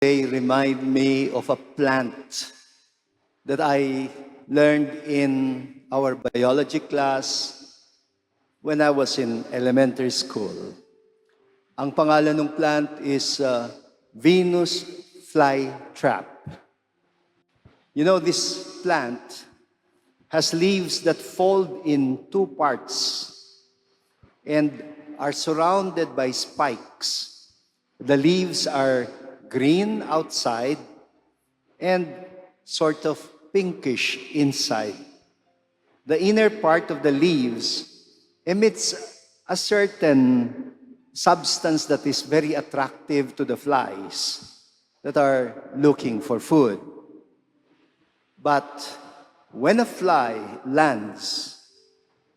They remind me of a plant that I learned in our biology class when I was in elementary school. Ang pangalan ng plant is Venus flytrap. You know, this plant has leaves that fold in two parts and are surrounded by spikes. The leaves are green outside and sort of pinkish inside. The inner part of the leaves emits a certain substance that is very attractive to the flies that are looking for food. But when a fly lands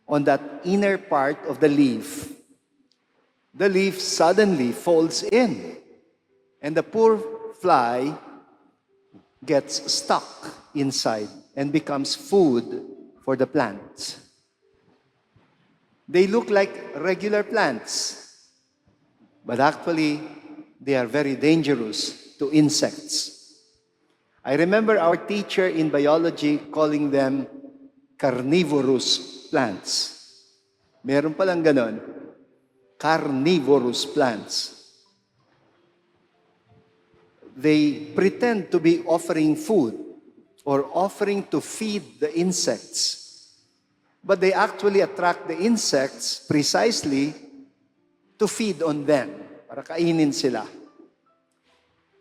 on that inner part of the leaf suddenly folds in, and the poor fly gets stuck inside and becomes food for the plants. They look like regular plants, but actually they are very dangerous to insects. I remember our teacher in biology calling them carnivorous plants. Meron palang ganon, carnivorous plants. They pretend to be offering food or offering to feed the insects, but they actually attract the insects precisely to feed on them, para kainin sila.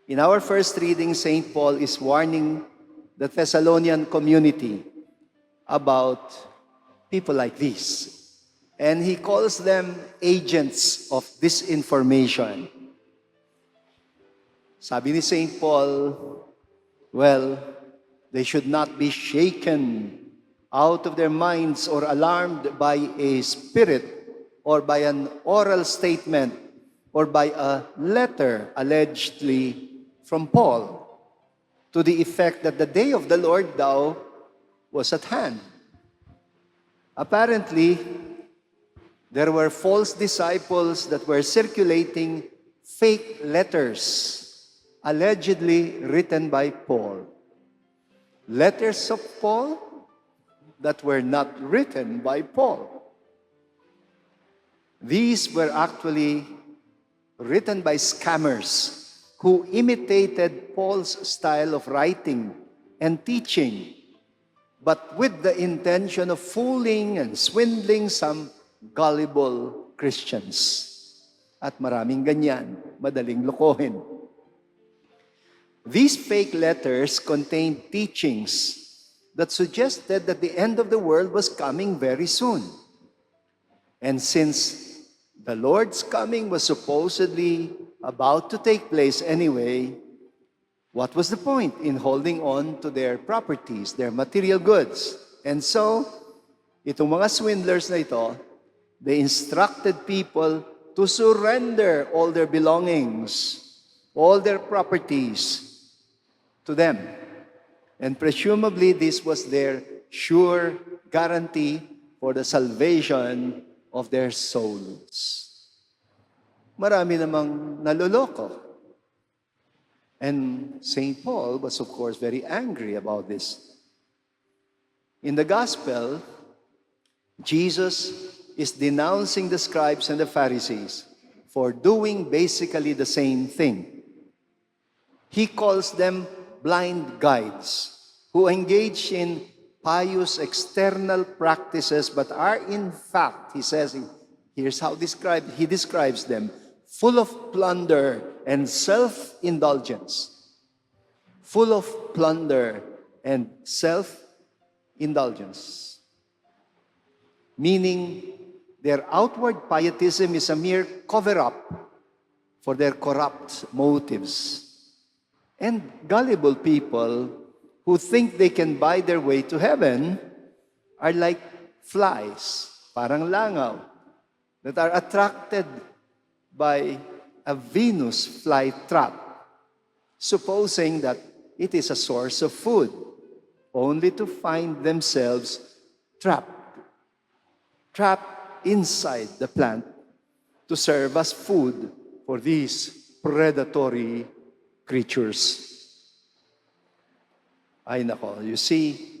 In our first reading, St. Paul is warning the Thessalonian community about people like this. And he calls them agents of disinformation. Sabi ni St. Paul, well, they should not be shaken out of their minds or alarmed by a spirit or by an oral statement or by a letter allegedly from Paul to the effect that the day of the Lord thou was at hand. Apparently, there were false disciples that were circulating fake letters allegedly written by Paul. Letters of Paul that were not written by Paul. These were actually written by scammers who imitated Paul's style of writing and teaching, but with the intention of fooling and swindling some gullible Christians. At maraming ganyan, madaling lokohin. These fake letters contained teachings that suggested that the end of the world was coming very soon. And since the Lord's coming was supposedly about to take place anyway, what was the point in holding on to their properties, their material goods? And so, itong mga swindlers na ito, they instructed people to surrender all their belongings, all their properties to them. And presumably, this was their sure guarantee for the salvation of their souls. Marami namang naloloko. And St. Paul was, of course, very angry about this. In the Gospel, Jesus is denouncing the scribes and the Pharisees for doing basically the same thing. He calls them blind guides who engage in pious external practices but are in fact, he says, here's how he describes them, full of plunder and self-indulgence. Full of plunder and self-indulgence. Meaning, their outward pietism is a mere cover-up for their corrupt motives. And gullible people who think they can buy their way to heaven are like flies, parang langaw, that are attracted by a Venus flytrap, supposing that it is a source of food, only to find themselves trapped inside the plant to serve as food for these predatory creatures. Ay nako, you see,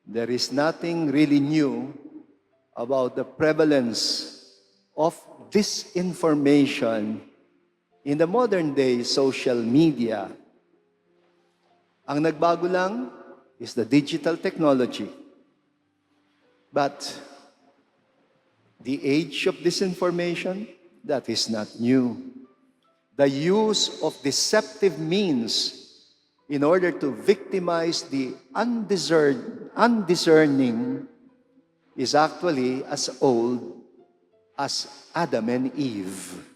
there is nothing really new about the prevalence of disinformation in the modern day social media. Ang nagbago lang is the digital technology. But the age of disinformation, that is not new. The use of deceptive means in order to victimize the undiscerning is actually as old as Adam and Eve.